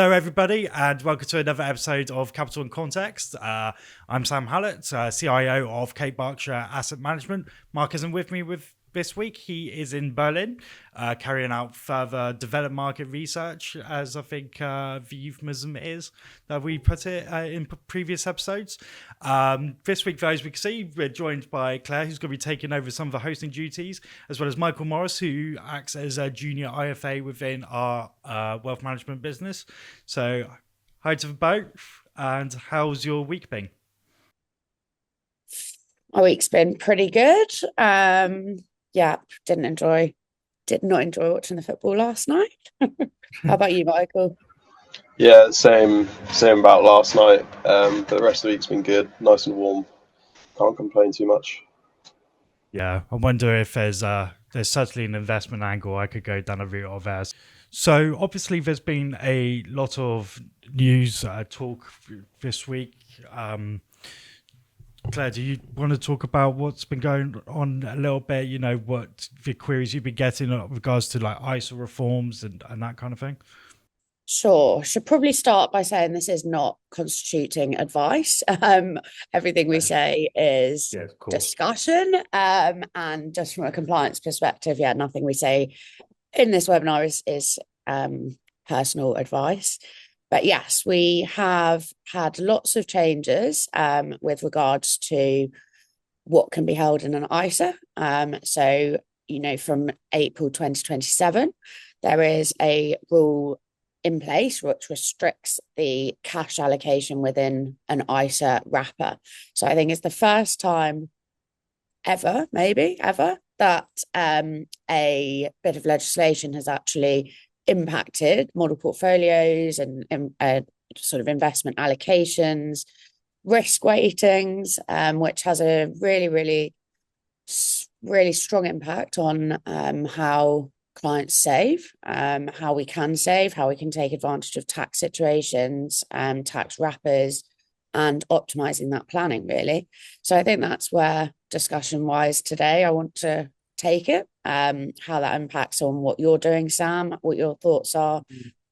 Hello, everybody, and welcome to another episode of Capital and Context. I'm Sam Hallett, CIO of Gate Berkshire Asset Management. Mark isn't with me this week. He is in Berlin, carrying out further developed market research, as I think the euphemism is that we put it in previous episodes. This week, though, as we can see, we're joined by Claire, who's going to be taking over some of the hosting duties, as well as Michael Morris, who acts as a junior IFA within our wealth management business. So, hi to the both, and how's your week been? My week's been pretty good. Did not enjoy watching the football last night. How about you, Michael? Yeah, same about last night. But the rest of the week's been good, nice and warm. Can't complain too much. Yeah, I wonder if there's certainly an investment angle I could go down a route of as. So obviously there's been a lot of news talk this week. Claire, do you want to talk about what's been going on a little bit? You know, what the queries you've been getting in regards to like ISA reforms and that kind of thing? Sure. Should probably start by saying this is not constituting advice. Everything we say is discussion. And just from a compliance perspective, nothing we say in this webinar is personal advice. But yes, we have had lots of changes with regards to what can be held in an ISA. So, from April 2027, there is a rule in place which restricts the cash allocation within an ISA wrapper. So I think it's the first time ever, that a bit of legislation has actually impacted model portfolios and sort of investment allocations, risk weightings, which has a really strong impact on how clients save, how we can save, how we can take advantage of tax situations, tax wrappers, and optimizing that planning, really. So I think that's where discussion-wise today I want to take it, how that impacts on what you're doing, Sam, what your thoughts are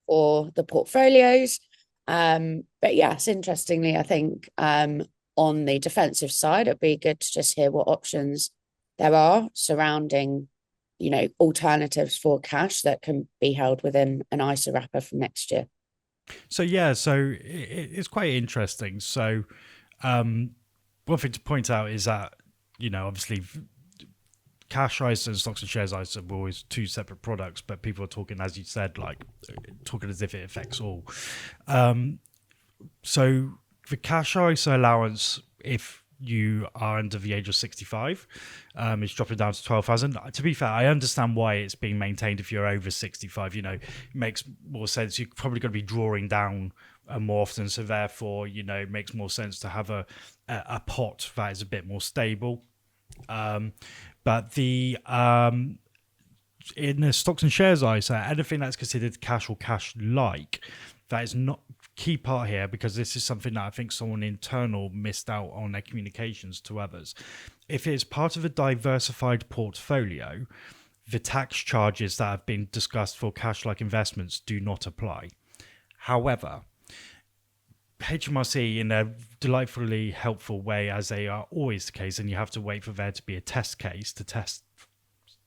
for the portfolios. But yes, interestingly, I think on the defensive side, it'd be good to just hear what options there are surrounding, alternatives for cash that can be held within an ISA wrapper from next year. So it's quite interesting. So one thing to point out is that, obviously cash ISA and stocks and shares ISA are always two separate products, but people are talking, as you said, like talking as if it affects all. So the cash ISA allowance, if you are under the age of 65, it's dropping down to 12,000. To be fair, I understand why it's being maintained if you're over 65. It makes more sense. You're probably going to be drawing down more often, so therefore, it makes more sense to have a pot that is a bit more stable. But the in the stocks and shares ISA, anything that's considered cash or cash-like, that is not key part here, because this is something that I think someone internal missed out on their communications to others. If it's part of a diversified portfolio, the tax charges that have been discussed for cash-like investments do not apply. However, HMRC, in a delightfully helpful way, as they are always the case, and you have to wait for there to be a test case to test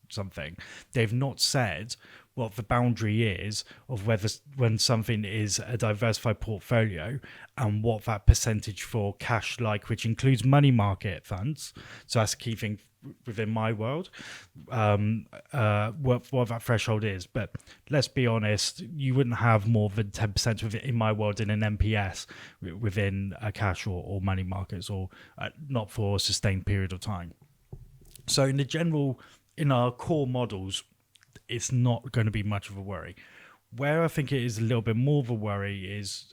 something, they've not said what the boundary is of whether, when something is a diversified portfolio, and what that percentage for cash like, which includes money market funds. So that's a key thing within my world, what that threshold is. But let's be honest, you wouldn't have more than 10% in my world in an MPS within a cash or money markets, or not for a sustained period of time. So in our core models, it's not going to be much of a worry. Where I think it is a little bit more of a worry is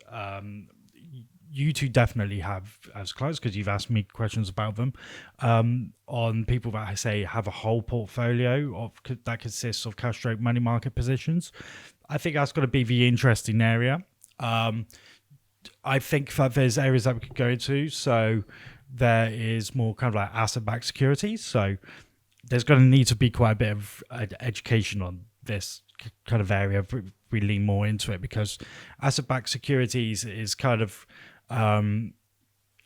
you two definitely have as clients, because you've asked me questions about them, on people that I say have a whole portfolio that consists of cash stroke money market positions. I think that's going to be the interesting area. I think that there's areas that we could go into. So there is more kind of like asset-backed securities. So there's going to need to be quite a bit of education on this kind of area we lean more into it, because asset-backed securities is kind of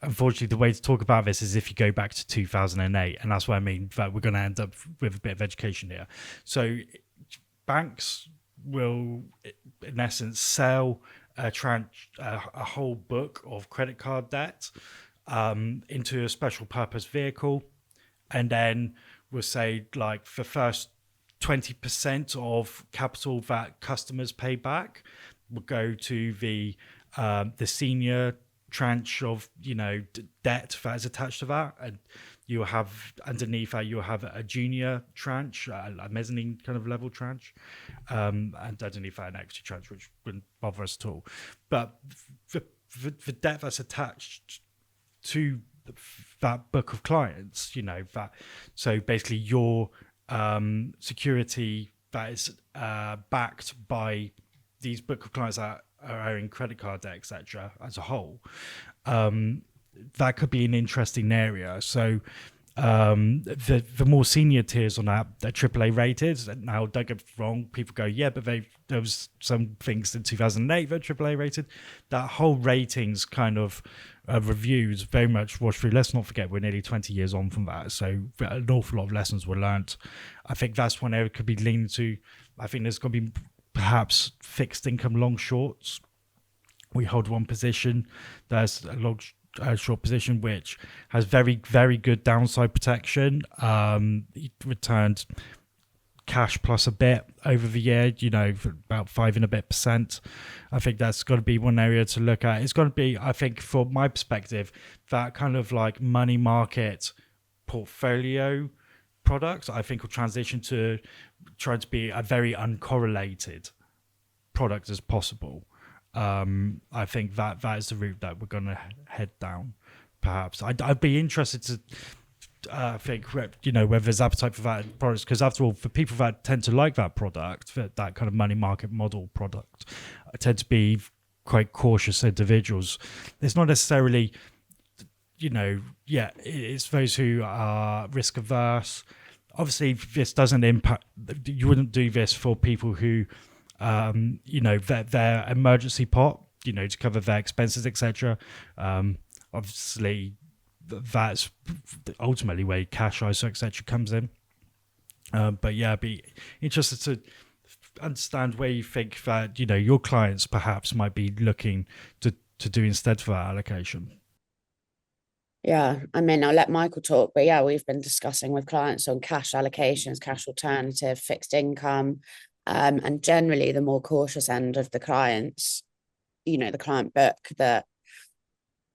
unfortunately, the way to talk about this is if you go back to 2008, and that's what I mean, that we're going to end up with a bit of education here. So banks will, in essence, sell a whole book of credit card debt into a special purpose vehicle, and then we'll say, like, the first 20% of capital that customers pay back will go to the senior tranche of debt that is attached to that, and you have underneath that you'll have a junior tranche, a mezzanine kind of level tranche, and underneath that an equity tranche, which wouldn't bother us at all. But the debt that's attached to that book of clients, that, so basically your security that is backed by these book of clients that are owing credit card debt, etc., as a whole, that could be an interesting area. So the more senior tiers on that, they're AAA rated. Now, don't get me wrong, people go, yeah, but there was some things in 2008 that are AAA rated. That whole ratings kind of reviews very much washed through. Let's not forget, we're nearly 20 years on from that, so an awful lot of lessons were learnt. I think that's one area could be leaning to. I think there's going to be perhaps fixed income long shorts. We hold one position, there's a long short position which has very, very good downside protection. It returned cash plus a bit over the year, for about 5 and a bit %. I think that's got to be one area to look at. It's got to be, I think, from my perspective, that kind of like money market portfolio product, I think, will transition to trying to be a very uncorrelated product as possible. I think that is the route that we're going to head down. Perhaps I'd be interested to think, whether there's appetite for that product, because after all, for people that tend to like that product, that kind of money market model product, tend to be quite cautious individuals. It's not necessarily, it's those who are risk averse. Obviously, this doesn't impact. You wouldn't do this for people who, their emergency pot, to cover their expenses, etc. Obviously, that's ultimately where cash ISA, etc. comes in. But yeah, I'd be interested to understand where you think that your clients perhaps might be looking to do instead for that allocation. Yeah, I mean, I'll let Michael talk, but yeah, we've been discussing with clients on cash allocations, cash alternative, fixed income, and generally the more cautious end of the clients, the client book that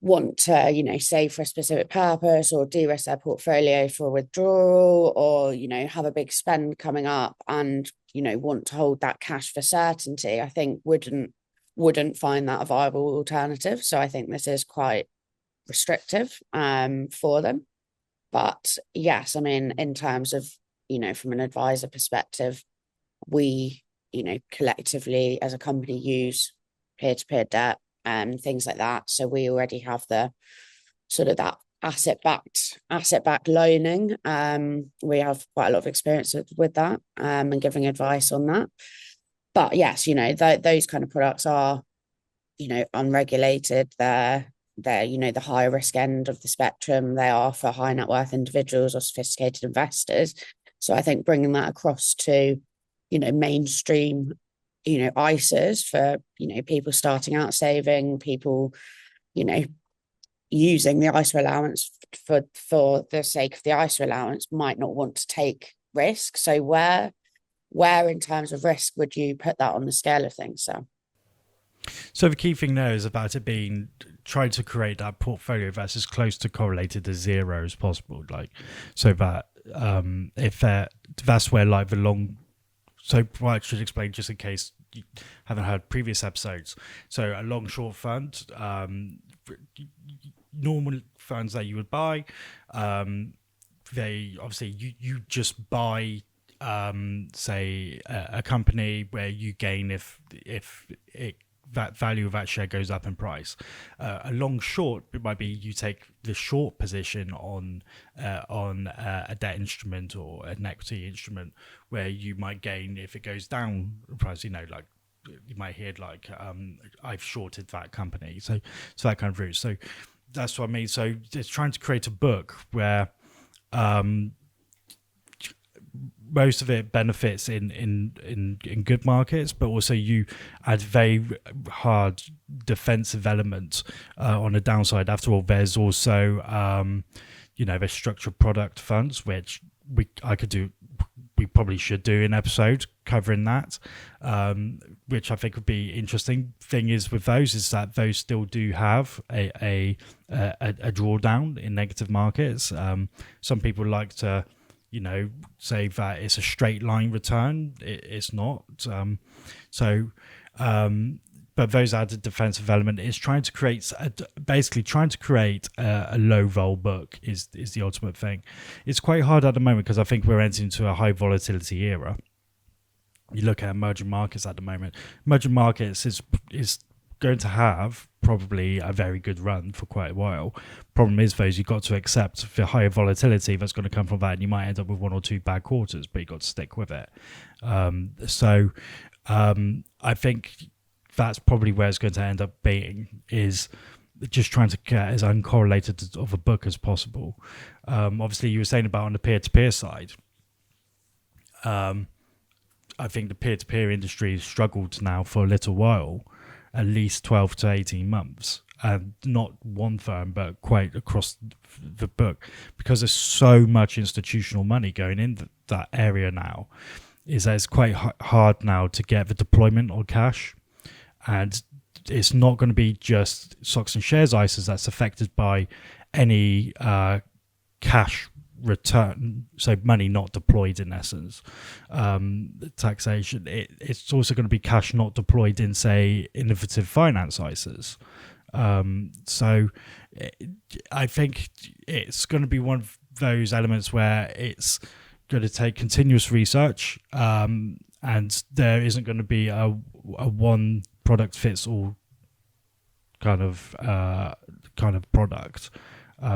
want to, save for a specific purpose or de-risk their portfolio for withdrawal, or, have a big spend coming up and, want to hold that cash for certainty, I think wouldn't find that a viable alternative. So I think this is quite restrictive for them. But yes, I mean, in terms of, from an advisor perspective, we, collectively as a company use peer-to-peer debt and things like that. So we already have the sort of that asset-backed loaning. We have quite a lot of experience with that and giving advice on that. But yes, those kind of products are, unregulated. They're the higher risk end of the spectrum. They are for high net worth individuals or sophisticated investors. So I think bringing that across to, mainstream, ISAs for, people starting out saving, people, using the ISA allowance for the sake of the ISA allowance might not want to take risk. So where in terms of risk would you put that on the scale of things? So the key thing there is about it being trying to create that portfolio that's as close to correlated to zero as possible, like, so that if that's where like the long. So what I should explain, just in case you haven't heard previous episodes. So a long short fund, normal funds that you would buy, they obviously you just buy say a company where you gain if that value of that share goes up in price. A long short, it might be you take the short position on a debt instrument or an equity instrument where you might gain if it goes down in price, like you might hear like I've shorted that company, so that kind of route. So that's what I mean. So it's trying to create a book where most of it benefits in good markets, but also you add very hard defensive elements on the downside. After all, there's also there's structured product funds, which we probably should do an episode covering that, which I think would be interesting. Thing is with those is that those still do have a drawdown in negative markets. Some people like to say that it's a straight line return. It's not. But those added defensive element is trying to create a low vol book is the ultimate thing. It's quite hard at the moment because I think we're entering into a high volatility era. You look at emerging markets at the moment. Emerging markets is going to have probably a very good run for quite a while. Problem is, though, you've got to accept the higher volatility that's going to come from that, and you might end up with one or two bad quarters, but you've got to stick with it. I think that's probably where it's going to end up being, is just trying to get as uncorrelated of a book as possible. Obviously, you were saying about on the peer-to-peer side. I think the peer-to-peer industry has struggled now for a little while, at least 12 to 18 months. Not one firm, but quite across the book, because there's so much institutional money going in that area now, is that it's quite hard now to get the deployment or cash. And it's not going to be just stocks and shares ISAs that's affected by any cash return, so money not deployed in essence, taxation. It's also going to be cash not deployed in, say, innovative finance ISAs. I think it's going to be one of those elements where it's going to take continuous research, and there isn't going to be a one product fits all kind of product.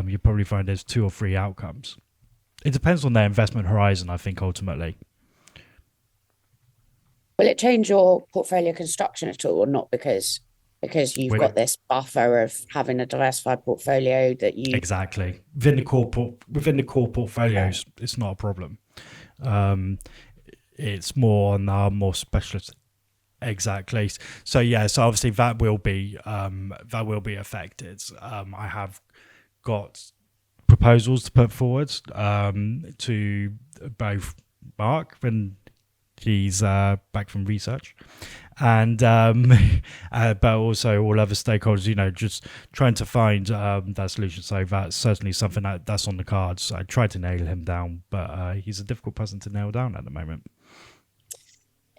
You probably find there's 2 or 3 outcomes. It depends on their investment horizon, I think, ultimately. Will it change your portfolio construction at all, or not? Because you've got this buffer of having a diversified portfolio that you exactly within the core portfolios, it's not a problem. It's more on our more specialist. Exactly. So obviously that will be affected. I have got proposals to put forward to both Mark when he's back from research, and but also all other stakeholders. Just trying to find that solution. So that's certainly something that's on the cards. I tried to nail him down, but he's a difficult person to nail down at the moment.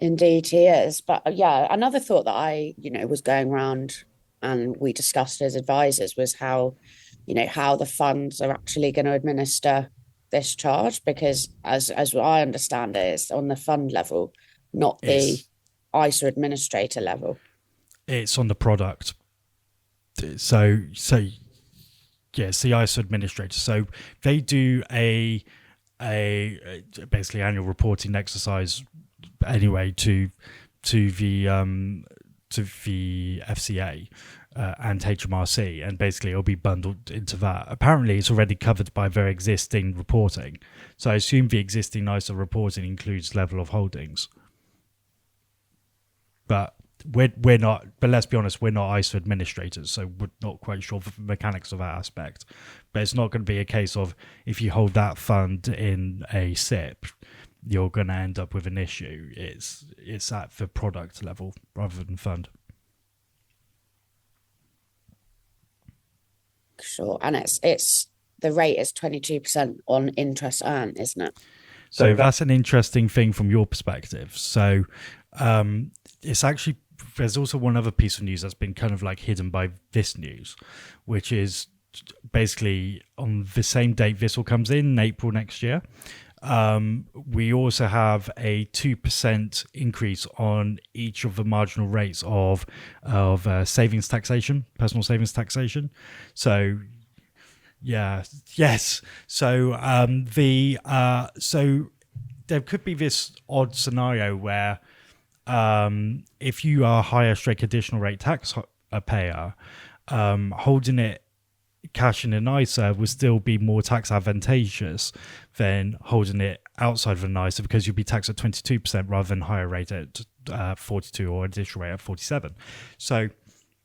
Indeed, he is. But another thought that I, was going around and we discussed as advisors was how the funds are actually going to administer this charge, because as I understand it, it's on the fund level, not the ISA administrator level. It's on the product. So yes, the ISA administrator. So they do a basically annual reporting exercise anyway to the FCA and HMRC, and basically it'll be bundled into that. Apparently it's already covered by their existing reporting, so I assume the existing ISA reporting includes level of holdings, but we're not, but let's be honest, we're not ISA administrators, so we're not quite sure the mechanics of that aspect. But it's not going to be a case of if you hold that fund in a SIP, you're going to end up with an issue. It's at the product level rather than fund. Sure, and it's the rate is 22% on interest earned, isn't it? So that's an interesting thing from your perspective. So it's actually, there's also one other piece of news that's been kind of like hidden by this news, which is basically on the same date this all comes in April next year. We also have a 2% increase on each of the marginal rates of savings taxation, personal savings taxation. So, yes. So so there could be this odd scenario where if you are a higher straight additional rate tax payer, holding it cash in an ISA will still be more tax advantageous than holding it outside of an ISA, because you'll be taxed at 22% rather than higher rate at 42 or additional rate at 47. So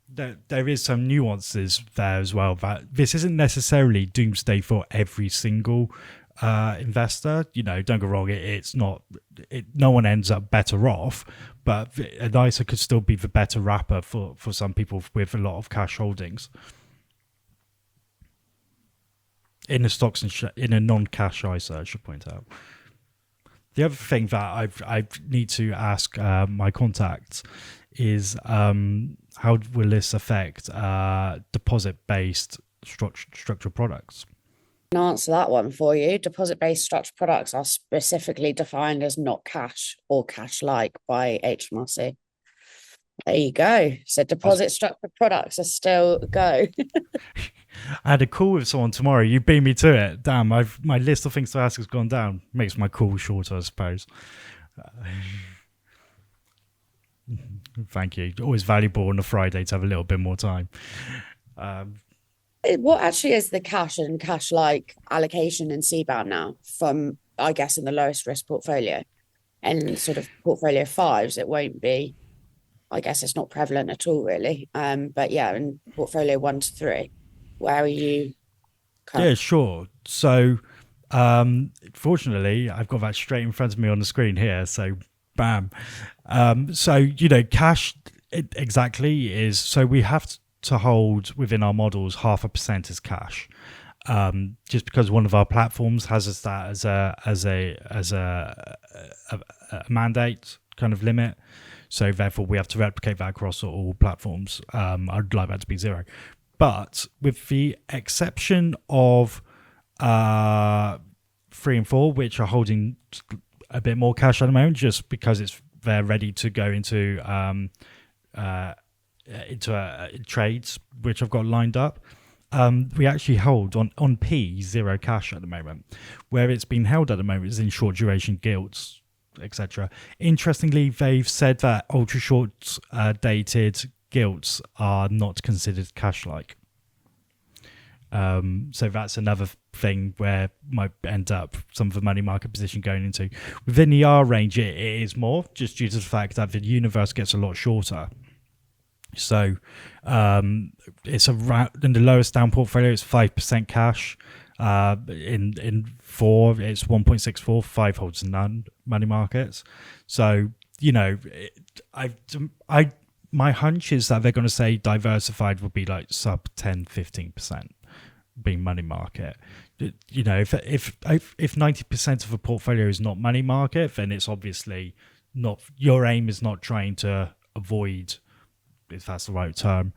there is some nuances there as well, that this isn't necessarily doomsday for every single investor. Don't get wrong, it's not, no one ends up better off, but an ISA could still be the better wrapper for some people with a lot of cash holdings in the stocks and in a non-cash ISA, I should point out. The other thing that I need to ask my contacts is how will this affect deposit-based structured products? I can answer that one for you. Deposit-based structured products are specifically defined as not cash or cash-like by HMRC. There you go. So deposit structured products are still go. I had a call with someone tomorrow. You beat me to it. Damn, my list of things to ask has gone down. Makes my call shorter, I suppose. Thank you. Always valuable on a Friday to have a little bit more time. What actually is the cash and cash-like allocation in CBAM now from, I guess, in the lowest risk portfolio? And sort of portfolio fives, it won't be, I guess it's not prevalent at all, really. But yeah, in portfolio 1 to 3, where are you? Yeah, sure. So, fortunately, I've got that straight in front of me on the screen here. So, bam. So, cash exactly is, so we have to hold within our models 0.5% as cash. Just because one of our platforms has that as a mandate kind of limit. So therefore, we have to replicate that across all platforms. I'd like that to be 0. But with the exception of 3 and 4, which are holding a bit more cash at the moment, just because they're ready to go into trades, which I've got lined up. We actually hold on P 0 cash at the moment. Where it's been held at the moment is in short duration gilts, etc. Interestingly, they've said that ultra short dated gilts are not considered cash-like. So that's another thing where might end up some of the money market position going into. Within the R range, it is more, just due to the fact that the universe gets a lot shorter. So it's around, in the lowest down portfolio, it's 5% cash. In 4, it's 1.64. 5 holds none money markets. So my hunch is that they're going to say diversified will be like sub 10-15% being money market. If 90% of a portfolio is not money market, then it's obviously not, your aim is not trying to avoid, if that's the right term,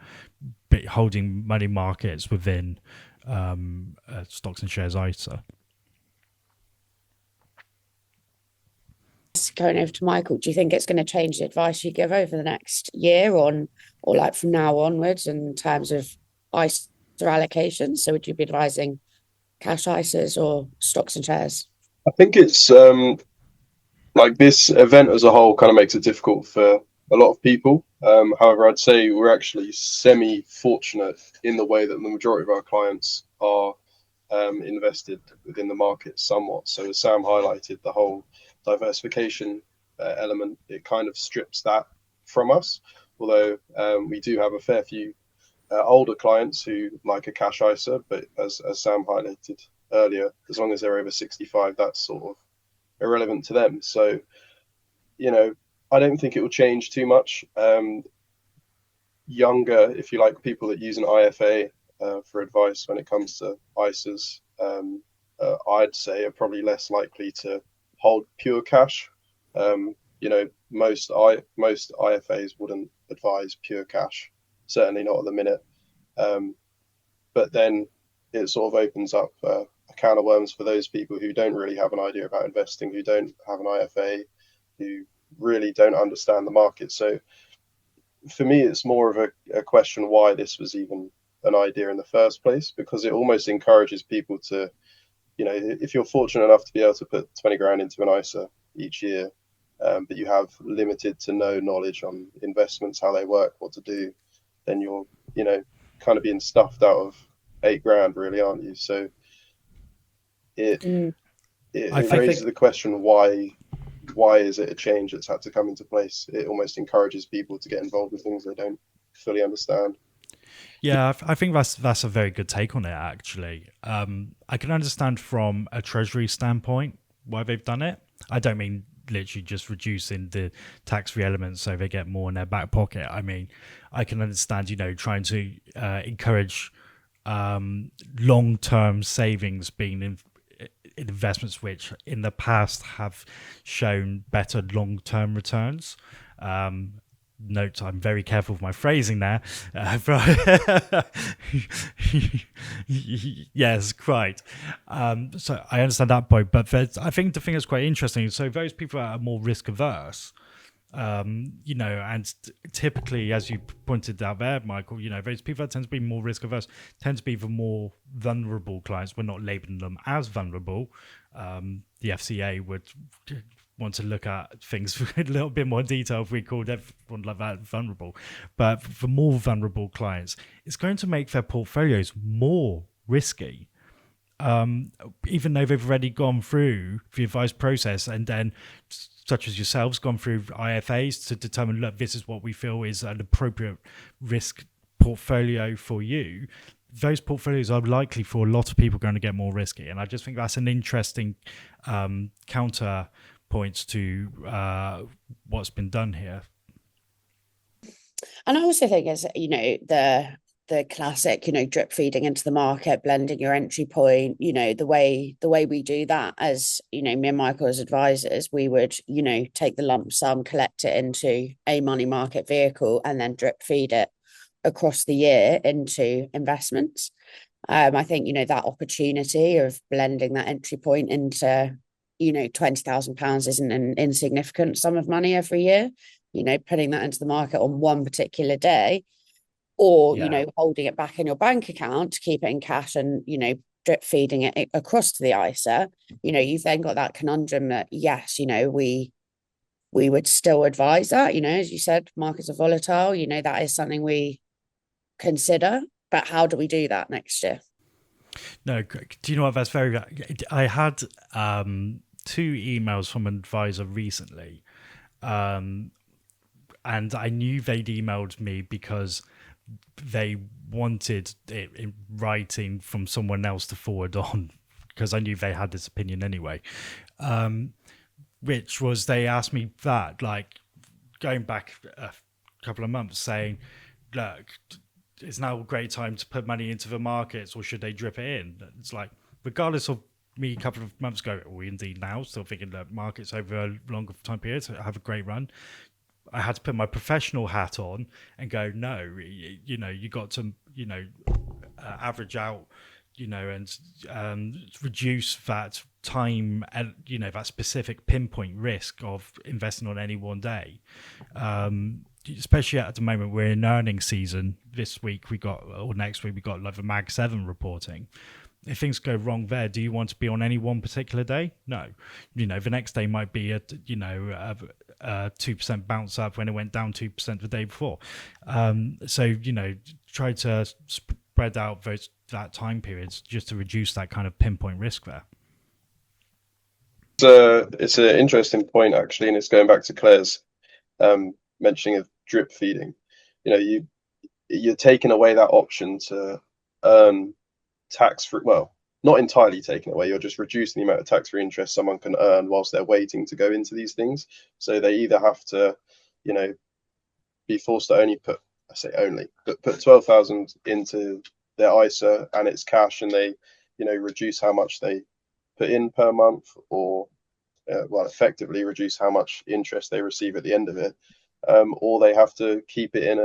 but holding money markets within stocks and shares ISA. Going over to Michael, do you think it's going to change the advice you give over the next year or like from now onwards in terms of ISA allocations? So would you be advising cash ISAs or stocks and shares? I think it's like this event as a whole kind of makes it difficult for a lot of people. However, I'd say we're actually semi-fortunate in the way that the majority of our clients are invested within the market somewhat. So as Sam highlighted, the whole diversification element, it kind of strips that from us. Although we do have a fair few older clients who like a cash ISA, but as Sam highlighted earlier, as long as they're over 65, that's sort of irrelevant to them. So, I don't think it will change too much. Younger, if you like, people that use an IFA for advice when it comes to ISAs, I'd say are probably less likely to hold pure cash. Most IFAs wouldn't advise pure cash, certainly not at the minute. But then it sort of opens up a can of worms for those people who don't really have an idea about investing, who don't have an IFA, who really don't understand the market. So for me, it's more of a question why this was even an idea in the first place, because it almost encourages people to, if you're fortunate enough to be able to put 20 grand into an ISA each year, but you have limited to no knowledge on investments, how they work, what to do, then you're, kind of being stuffed out of £8,000, really, aren't you? So it raises the question, why is it a change that's had to come into place? It almost encourages people to get involved with things they don't fully understand. Yeah, I think that's a very good take on it, actually. I can understand from a treasury standpoint why they've done it. I don't mean literally just reducing the tax-free elements so they get more in their back pocket. I mean, I can understand, trying to encourage long-term savings being in investments which in the past have shown better long-term returns. Note, I'm very careful with my phrasing there. Yes, quite. So I understand that point, but I think the thing that's quite interesting. So those people that are more risk averse, and typically, as you pointed out there, Michael, those people that tend to be more risk averse tend to be the more vulnerable clients. We're not labeling them as vulnerable. The FCA would want to look at things in a little bit more detail if we called everyone like that vulnerable. But for more vulnerable clients, it's going to make their portfolios more risky. Even though they've already gone through the advice process and then, such as yourselves, gone through IFAs to determine, look, this is what we feel is an appropriate risk portfolio for you, those portfolios are likely for a lot of people going to get more risky. And I just think that's an interesting counter points to what's been done here. And I also think, as the classic, drip feeding into the market, blending your entry point, the way we do that, as me and Michael as advisors, we would take the lump sum, collect it into a money market vehicle, and then drip feed it across the year into investments. I think that opportunity of blending that entry point into £20,000 isn't an insignificant sum of money every year. Putting that into the market on one particular day, or holding it back in your bank account to keep it in cash and drip feeding it across to the ISA. You've then got that conundrum that yes, we would still advise that. As you said, markets are volatile. That is something we consider, but how do we do that next year? No, do you know what? That's very. I had 2 emails from an advisor recently, and I knew they'd emailed me because they wanted it in writing from someone else to forward on, because I knew they had this opinion anyway. Which was, they asked me that, like, going back a couple of months, saying, look, it's now a great time to put money into the markets, or should they drip it in? It's like, regardless of me a couple of months ago, or indeed now, still thinking that markets over a longer time period have a great run, I had to put my professional hat on and go, no, you got to, average out, and reduce that time and, that specific pinpoint risk of investing on any one day. Especially at the moment, we're in earnings season. This week next week we got like the Mag 7 reporting. If things go wrong there, do you want to be on any one particular day? No. The next day might be a 2% bounce up when it went down 2% the day before. So, try to spread out that time periods just to reduce that kind of pinpoint risk there. It's an interesting point, actually, and it's going back to Claire's mentioning of drip feeding. You're taking away that option to earn tax-free, well, not entirely taken away, you're just reducing the amount of tax-free interest someone can earn whilst they're waiting to go into these things. So they either have to, be forced to only put 12,000 into their ISA and it's cash, and they, reduce how much they put in per month, or effectively reduce how much interest they receive at the end of it, or they have to keep it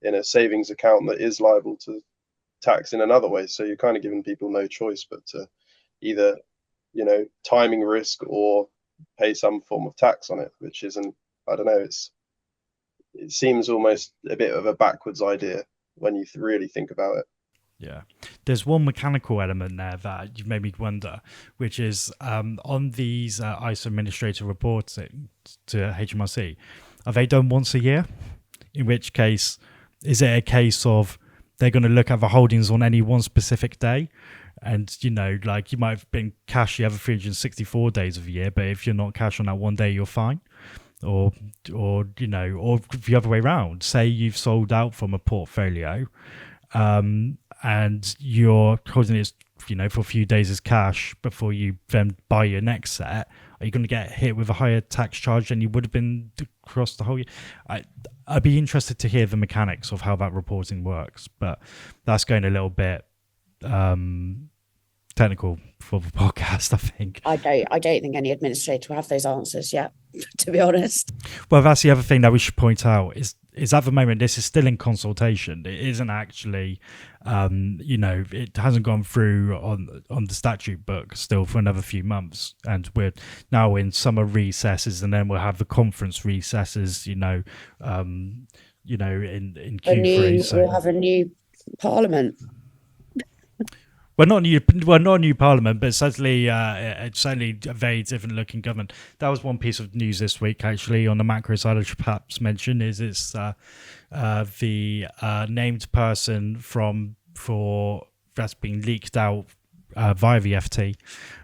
in a savings account that is liable to tax in another way. So you're kind of giving people no choice but to either timing risk or pay some form of tax on it, which isn't, I don't know, it seems almost a bit of a backwards idea when you really think about it. Yeah, there's one mechanical element there that you've made me wonder, which is on these ISO administrator reports to HMRC, are they done once a year? In which case, is it a case of they're going to look at the holdings on any one specific day? And, you know, like you might have been cash the other 364 days of the year, but if you're not cash on that one day, you're fine. Or you know, or the other way around. Say you've sold out from a portfolio, and you're holding it, you know, for a few days as cash before you then buy your next set. Are you going to get hit with a higher tax charge than you would have been across the whole year? I'd be interested to hear the mechanics of how that reporting works, but that's going a little bit technical for the podcast, I think. I don't think any administrator will have those answers yet, to be honest. Well, that's the other thing that we should point out is at the moment this is still in consultation. It isn't actually, you know, it hasn't gone through on the statute book still for another few months, and we're now in summer recesses, and then we'll have the conference recesses. You know, in Q3. We'll have a new parliament. Well, not a new parliament, but certainly a very different looking government. That was one piece of news this week, actually, on the macro side. I should perhaps mention it's the named person that's been leaked out via the FT,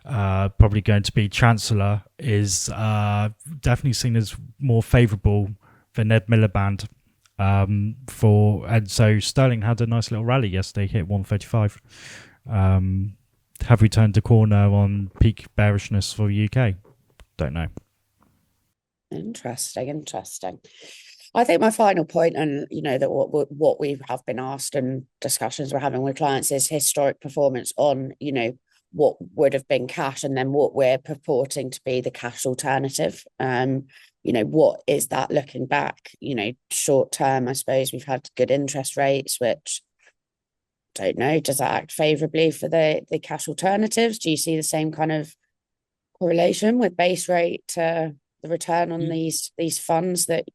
probably going to be Chancellor, is definitely seen as more favourable than Ed Miliband. And so Sterling had a nice little rally yesterday, hit 135. Have we turned the corner on peak bearishness for the UK? Don't know. Interesting. I think my final point, and you know, that what we have been asked and discussions we're having with clients is historic performance on, you know, what would have been cash and then what we're purporting to be the cash alternative. You know, what is that looking back? You know, short term, I suppose we've had good interest rates, which, don't know, does that act favourably for the cash alternatives? Do you see the same kind of correlation with base rate to the return on these funds that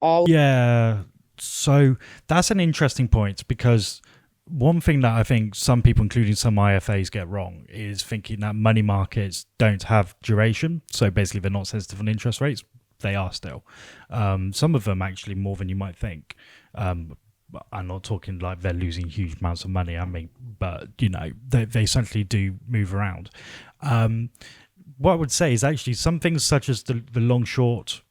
are? Yeah, so that's an interesting point, because one thing that I think some people, including some IFAs, get wrong is thinking that money markets don't have duration. So basically they're not sensitive on interest rates. They are still. Some of them actually more than you might think. I'm not talking like they're losing huge amounts of money, I mean, but, you know, they certainly do move around. What I would say is actually some things such as the long-short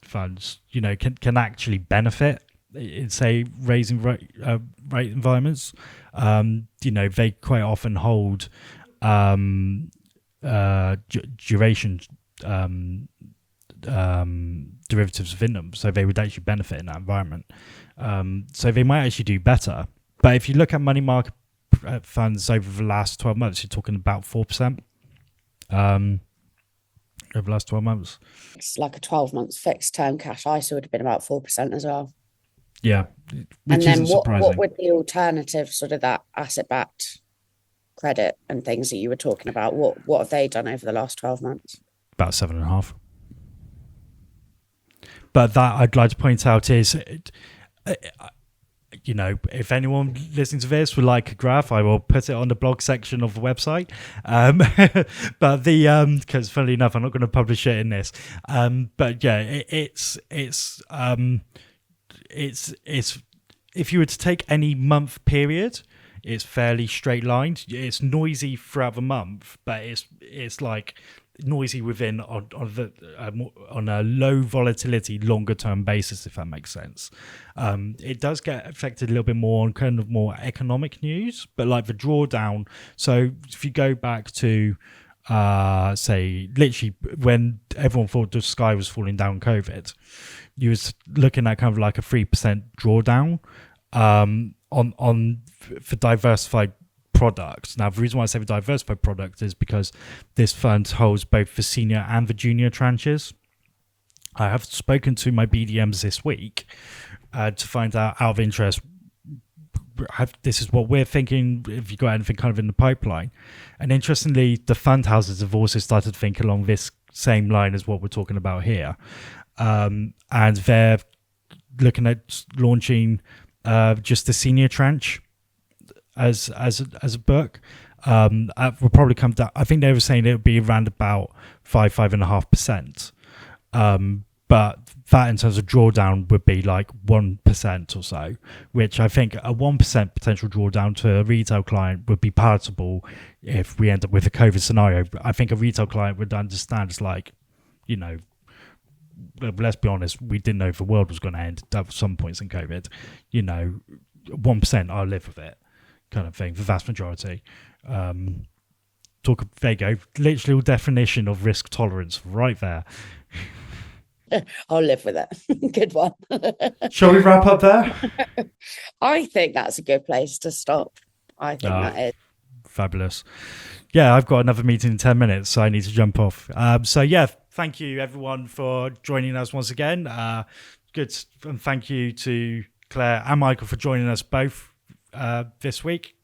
funds, you know, can actually benefit in, say, raising rate environments. You know, they quite often hold duration derivatives within them, so they would actually benefit in that environment. So they might actually do better. But if you look at money market funds over the last 12 months, you're talking about 4% over the last 12 months. It's like a 12 months fixed term cash ISA would have been about 4% as well. Yeah, and then what would the alternative, sort of that asset-backed credit and things that you were talking about, what have they done over the last 12 months? About 7.5%. But that I'd like to point out is, you know, if anyone listening to this would like a graph, I will put it on the blog section of the website. But because funnily enough, I'm not going to publish it in this. But yeah, it's if you were to take any month period, it's fairly straight lined. It's noisy throughout the month, but it's like noisy within on a low volatility longer term basis, if that makes sense. It does get affected a little bit more on kind of more economic news, but like the drawdown. So if you go back to say literally when everyone thought the sky was falling down COVID, you was looking at kind of like a 3% drawdown on for diversified products. Now, the reason why I say the diversified product is because this fund holds both the senior and the junior tranches. I have spoken to my BDMs this week to find out of interest, this is what we're thinking, if you've got anything kind of in the pipeline. And interestingly, the fund houses have also started to think along this same line as what we're talking about here. And they're looking at launching just the senior tranche as a book. Will probably come down. I think they were saying it would be around about 5.5%. But that in terms of drawdown would be like 1% or so, which I think a 1% potential drawdown to a retail client would be palatable if we end up with a COVID scenario. I think a retail client would understand it's like, let's be honest, we didn't know if the world was going to end at some points in COVID. 1%, I'll live with it, kind of thing, the vast majority. There you go, literal definition of risk tolerance right there. I'll live with it. Good one. Shall we wrap up there? I think that's a good place to stop. I think that is. Fabulous. Yeah, I've got another meeting in 10 minutes, so I need to jump off. Thank you everyone for joining us once again. Good, and thank you to Claire and Michael for joining us both this week.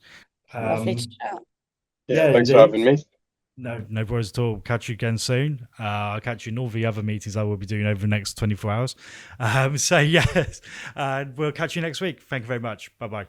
Lovely to chat. Yeah, thanks for having me. No worries at all. Catch you again soon. I'll catch you in all the other meetings I will be doing over the next 24 hours. We'll catch you next week. Thank you very much. Bye-bye.